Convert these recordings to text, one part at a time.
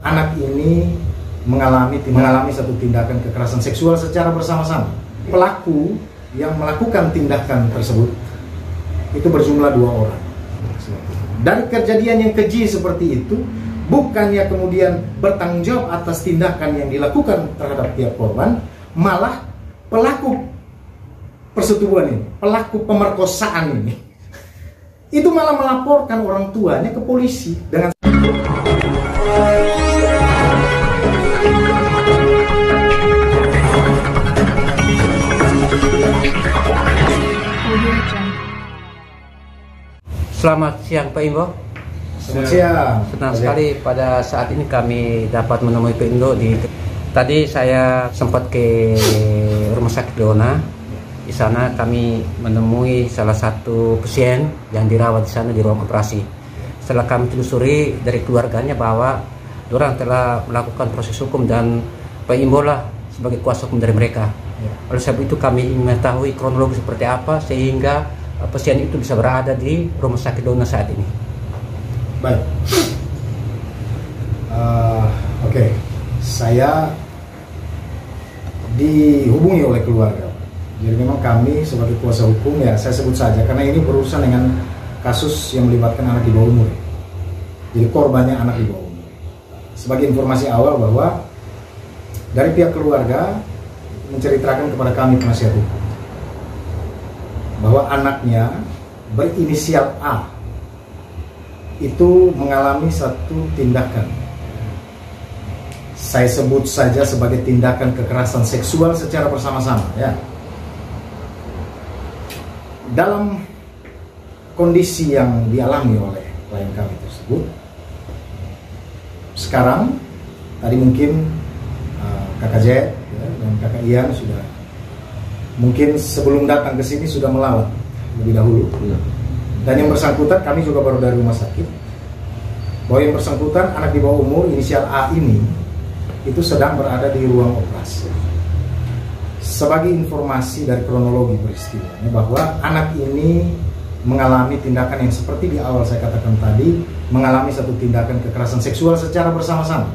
anak ini mengalami satu tindakan kekerasan seksual secara bersama-sama. Pelaku yang melakukan tindakan tersebut itu berjumlah 2 orang. Dari kejadian yang keji seperti itu, bukannya kemudian bertanggung jawab atas tindakan yang dilakukan terhadap pihak korban, malah pelaku persetubuhan ini, pelaku pemerkosaan ini, itu malah melaporkan orang tuanya ke polisi dengan Selamat siang Pak Imbo. Selamat siang. Senang sekali pada saat ini kami dapat menemui Pak Indo tadi saya sempat ke Rumah Sakit Leona. Di sana kami menemui salah satu pasien yang dirawat di sana di ruang operasi. Setelah kami telusuri dari keluarganya bahwa orang telah melakukan proses hukum dan Pak Imbo lah sebagai kuasa hukum dari mereka. Oleh sebab itu kami mengetahui kronologi seperti apa sehingga pasien itu bisa berada di Rumah Sakit Leona saat ini. Baik. Oke. Saya dihubungi oleh keluarga. Jadi memang kami sebagai kuasa hukum, ya saya sebut saja karena ini berurusan dengan kasus yang melibatkan anak di bawah umur. Jadi korbannya anak di bawah umur. Sebagai informasi awal bahwa dari pihak keluarga menceritakan kepada kami penasihat hukum bahwa anaknya berinisial A itu mengalami satu tindakan, saya sebut saja sebagai tindakan kekerasan seksual secara bersama-sama, ya. Dalam kondisi yang dialami oleh klien kami tersebut, sekarang tadi mungkin Kakak Z dan Kakak Ian sudah mungkin sebelum datang ke sini sudah melawan lebih dahulu. Dan yang bersangkutan kami juga baru dari rumah sakit bahwa yang bersangkutan anak di bawah umur inisial A ini itu sedang berada di ruang operasi. Sebagai informasi dari kronologi peristiwanya bahwa anak ini mengalami tindakan yang seperti di awal saya katakan tadi, mengalami satu tindakan kekerasan seksual secara bersama-sama.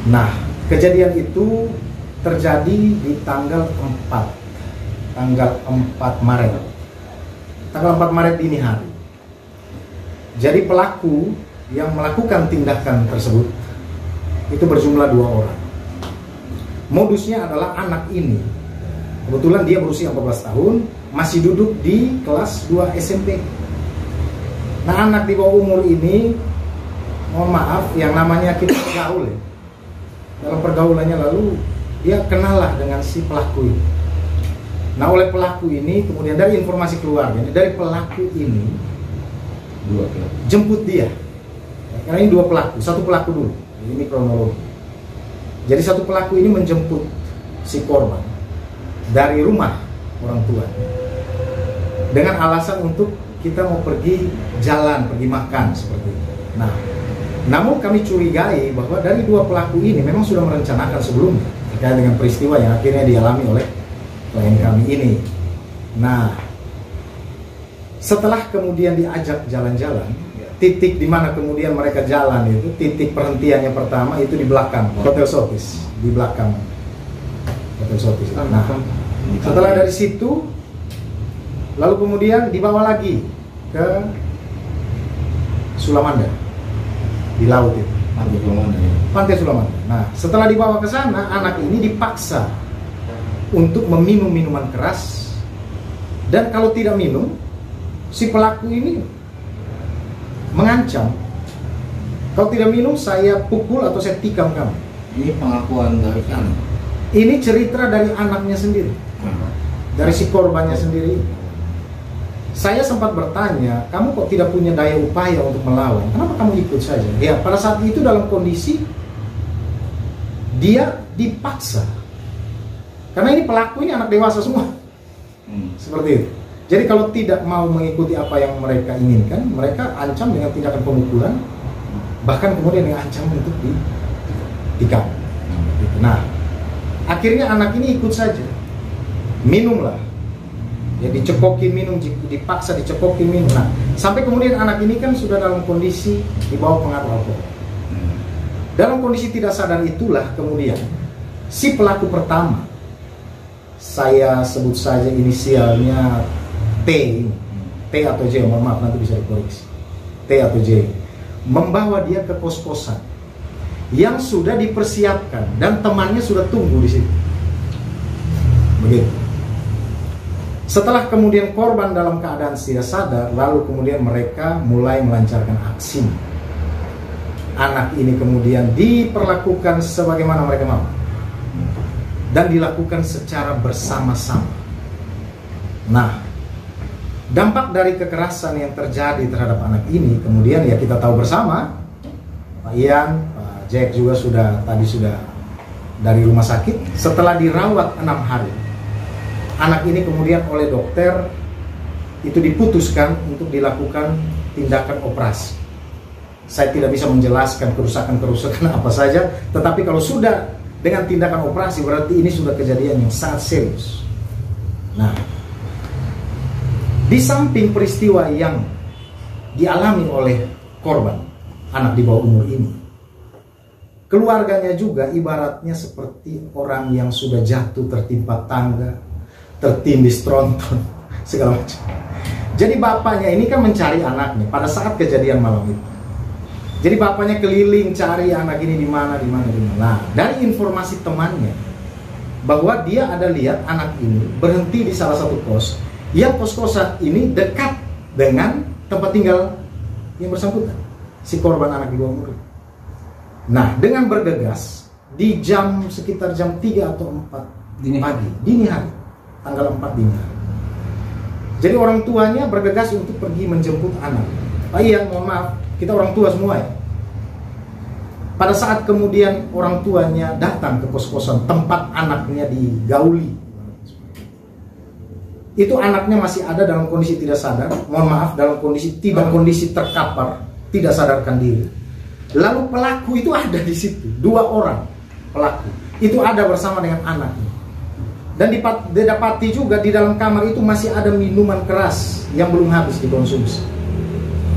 Nah, kejadian itu terjadi di tanggal 4 Maret. Tanggal 4 Maret dini hari. Jadi pelaku yang melakukan tindakan tersebut itu berjumlah 2 orang. Modusnya adalah anak ini, kebetulan dia berusia 14 tahun, masih duduk di kelas 2 SMP. Nah, anak di bawah umur ini, mohon maaf, yang namanya kita bergaul ya. Dalam pergaulannya lalu dia kenallah dengan si pelaku ini. Nah, oleh pelaku ini kemudian dari informasi keluarga, dari pelaku ini jemput dia. Karena ini 2 pelaku, satu pelaku dulu. Ini kronologi. Jadi satu pelaku ini menjemput si korban dari rumah orang tua dengan alasan untuk kita mau pergi jalan, pergi makan seperti itu. Nah, namun kami curigai bahwa dari 2 pelaku ini memang sudah merencanakan sebelumnya terkait dengan peristiwa yang akhirnya dialami oleh klien kami ini. Nah, setelah kemudian diajak jalan-jalan, titik di mana kemudian mereka jalan itu, titik perhentiannya pertama itu di belakang Hotel Sotis, di belakang Hotel Sotis. Nah, setelah dari situ, lalu kemudian dibawa lagi ke Sulamanda, di laut itu. Pantai Sulamanda. Nah, setelah dibawa ke sana, anak ini dipaksa untuk meminum minuman keras, dan kalau tidak minum, si pelaku ini mengancam, kalau tidak minum saya pukul atau saya tikam kamu. Ini pengakuan dari anak. Ini cerita dari anaknya sendiri, dari si korbannya sendiri. Saya sempat bertanya, kamu kok tidak punya daya upaya untuk melawan? Kenapa kamu ikut saja? Ya, pada saat itu dalam kondisi dia dipaksa. Karena ini pelaku ini anak dewasa semua. Seperti itu. Jadi kalau tidak mau mengikuti apa yang mereka inginkan, mereka ancam dengan tindakan pemukulan, bahkan kemudian dengan ancaman untuk ditikam. Nah, akhirnya anak ini ikut saja. Minumlah. Ya, dicekokin minum, dipaksa dicekokin minum. Nah, sampai kemudian anak ini kan sudah dalam kondisi di bawah pengaruh alkohol. Dalam kondisi tidak sadar itulah kemudian si pelaku pertama, saya sebut saja inisialnya T ini, T atau J, mohon maaf nanti bisa dikoreksi, T atau J, membawa dia ke kos-kosan yang sudah dipersiapkan dan temannya sudah tunggu di situ. Begitu. Setelah kemudian korban dalam keadaan tidak sadar, lalu kemudian mereka mulai melancarkan aksi. Anak ini kemudian diperlakukan sebagaimana mereka mau dan dilakukan secara bersama-sama. Nah, dampak dari kekerasan yang terjadi terhadap anak ini kemudian ya kita tahu bersama. Pak Ian, Pak Jack juga sudah dari rumah sakit. Setelah dirawat 6 hari, anak ini kemudian oleh dokter itu diputuskan untuk dilakukan tindakan operasi. Saya tidak bisa menjelaskan kerusakan-kerusakan apa saja, tetapi kalau sudah dengan tindakan operasi berarti ini sudah kejadian yang sangat serius. Nah, di samping peristiwa yang dialami oleh korban, anak di bawah umur ini, keluarganya juga ibaratnya seperti orang yang sudah jatuh tertimpa tangga, tertindis tronton, segala macam. Jadi bapaknya ini kan mencari anaknya pada saat kejadian malam itu. Jadi bapaknya keliling cari anak ini di mana. Nah, dari informasi temannya bahwa dia ada lihat anak ini berhenti di salah satu kos, yang kos-kosan ini dekat dengan tempat tinggal yang bersangkutan, si korban anak di bawah umur. Nah, dengan bergegas di sekitar jam 3 atau 4 pagi, dini hari, tanggal 4 dini hari. Jadi orang tuanya bergegas untuk pergi menjemput anak. Pak Ian, mohon maaf, kita orang tua semua ya. Pada saat kemudian orang tuanya datang ke kos-kosan tempat anaknya digauli, itu anaknya masih ada dalam kondisi tidak sadar, mohon maaf, dalam kondisi terkapar, tidak sadarkan diri. Lalu pelaku itu ada di situ, 2 orang pelaku itu ada bersama dengan anaknya. Dan didapati juga di dalam kamar itu masih ada minuman keras yang belum habis dikonsumsi,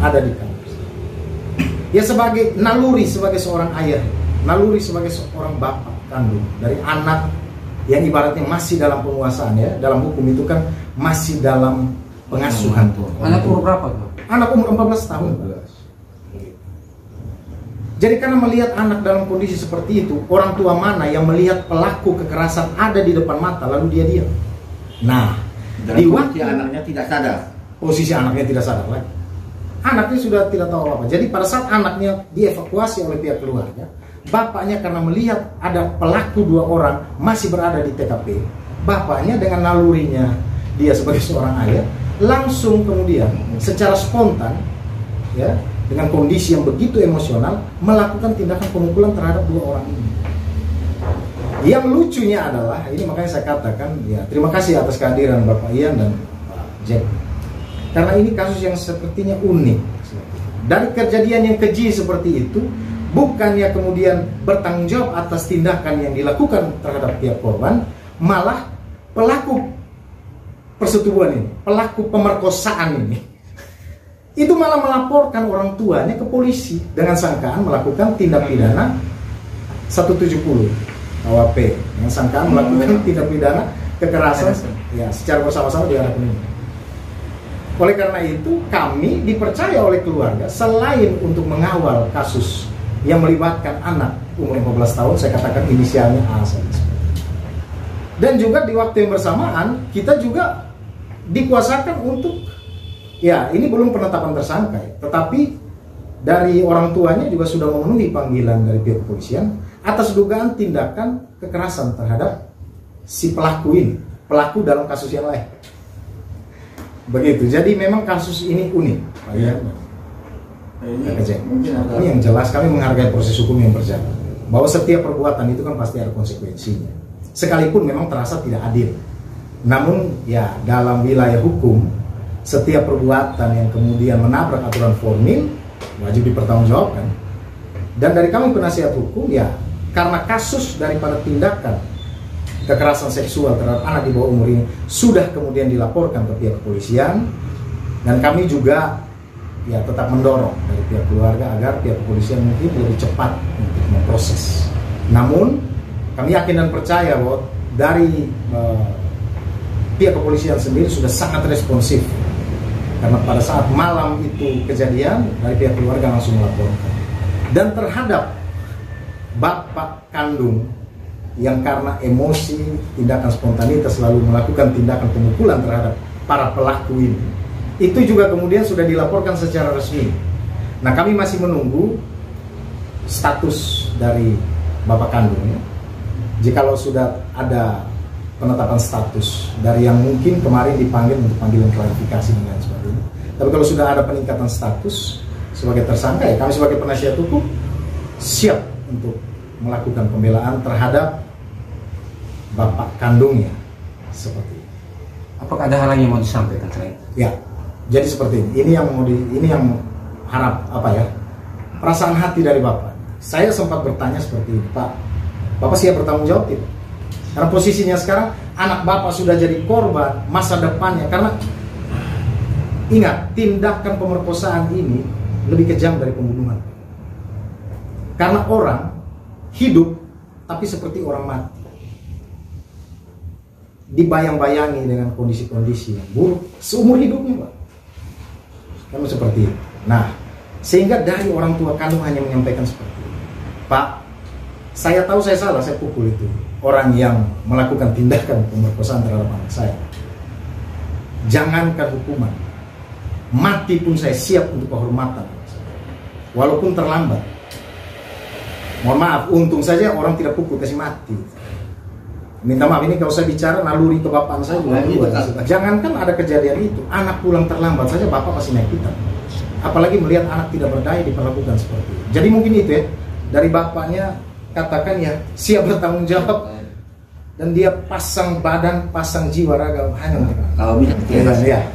ada di kamar. Ya sebagai naluri sebagai seorang ayah, naluri sebagai seorang bapak kandung dari anak yang ibaratnya masih dalam penguasaan ya, dalam hukum itu kan masih dalam pengasuhan. Anak umur berapa tuh? Anak umur 14 tahun. Jadi karena melihat anak dalam kondisi seperti itu, orang tua mana yang melihat pelaku kekerasan ada di depan mata lalu dia diam. Nah, di waktu anaknya tidak sadar. Posisi anaknya tidak sadar lagi. Anaknya sudah tidak tahu apa. Jadi pada saat anaknya dievakuasi oleh pihak keluarga, bapaknya karena melihat ada pelaku 2 orang masih berada di TKP, bapaknya dengan nalurinya dia sebagai seorang ayah langsung kemudian secara spontan ya, dengan kondisi yang begitu emosional melakukan tindakan pemukulan terhadap 2 orang ini. Yang lucunya adalah ini, makanya saya katakan ya terima kasih atas kehadiran Bapak Ian dan Pak Jack, karena ini kasus yang sepertinya unik. Dari kejadian yang keji seperti itu, bukannya kemudian bertanggung jawab atas tindakan yang dilakukan terhadap pihak korban, malah pelaku persetubuhan ini, pelaku pemerkosaan ini, itu malah melaporkan orang tuanya ke polisi dengan sangkaan melakukan tindak pidana 170 KUHP, dengan sangkaan melakukan tindak pidana kekerasan ya secara bersama-sama di anak ini. Oleh karena itu kami dipercaya oleh keluarga selain untuk mengawal kasus yang melibatkan anak umur 15 tahun, saya katakan inisialnya A saja. Dan juga di waktu yang bersamaan kita juga dikuasakan untuk ya ini belum penetapan tersangka ya, tetapi dari orang tuanya juga sudah memenuhi panggilan dari pihak kepolisian atas dugaan tindakan kekerasan terhadap si pelaku ini, pelaku dalam kasus yang lain. Begitu. Jadi memang kasus ini unik. Ya. Ini yang jelas kami menghargai proses hukum yang berjalan. Bahwa setiap perbuatan itu kan pasti ada konsekuensinya. Sekalipun memang terasa tidak adil. Namun ya dalam wilayah hukum setiap perbuatan yang kemudian menabrak aturan formil wajib dipertanggungjawabkan. Dan dari kami penasihat hukum ya karena kasus daripada tindakan kekerasan seksual terhadap anak di bawah umur ini sudah kemudian dilaporkan ke pihak kepolisian, dan kami juga ya tetap mendorong dari pihak keluarga agar pihak kepolisian mungkin lebih cepat memproses. Namun kami yakin dan percaya bahwa dari pihak kepolisian sendiri sudah sangat responsif, karena pada saat malam itu kejadian dari pihak keluarga langsung melaporkan. Dan terhadap bapak kandung yang karena emosi, tindakan spontanitas lalu melakukan tindakan pemukulan terhadap para pelaku ini, itu juga kemudian sudah dilaporkan secara resmi. Nah, kami masih menunggu status dari bapak kandungnya. Jikalau sudah ada penetapan status dari yang mungkin kemarin dipanggil untuk panggilan klarifikasi dan lain sebagainya. Tapi kalau sudah ada peningkatan status sebagai tersangka, ya kami sebagai penasihat hukum siap untuk melakukan pembelaan terhadap bapak kandungnya seperti itu. Apakah ada hal lain yang mau disampaikan selain? Ya, jadi seperti ini. Ini yang harap perasaan hati dari bapak. Saya sempat bertanya seperti ini, Pak, bapak siap bertanggung jawab tidak? Karena posisinya sekarang anak bapak sudah jadi korban masa depannya. Karena ingat, tindakan pemerkosaan ini lebih kejam dari pembunuhan. Karena orang hidup tapi seperti orang mati, dibayang-bayangi dengan kondisi-kondisi yang buruk seumur hidupnya, Pak. Kan seperti itu. Nah, sehingga dari orang tua kandung hanya menyampaikan seperti itu. Pak, saya tahu saya salah, saya pukul itu orang yang melakukan tindakan pemerkosaan terhadap anak saya. Jangankan hukuman, mati pun saya siap untuk kehormatan, walaupun terlambat. Mohon maaf, untung saja orang tidak pukul kasih mati. Minta maaf, ini kalau saya bicara naluri kebapaan saya juga jangankan ada kejadian itu, anak pulang terlambat saja bapak pasti naik pitam. Apalagi melihat anak tidak berdaya diperlakukan seperti itu. Jadi mungkin itu ya, dari bapaknya katakan ya siap bertanggung jawab, dan dia pasang badan, pasang jiwa raga hanya untuk Kalau bisa, ya.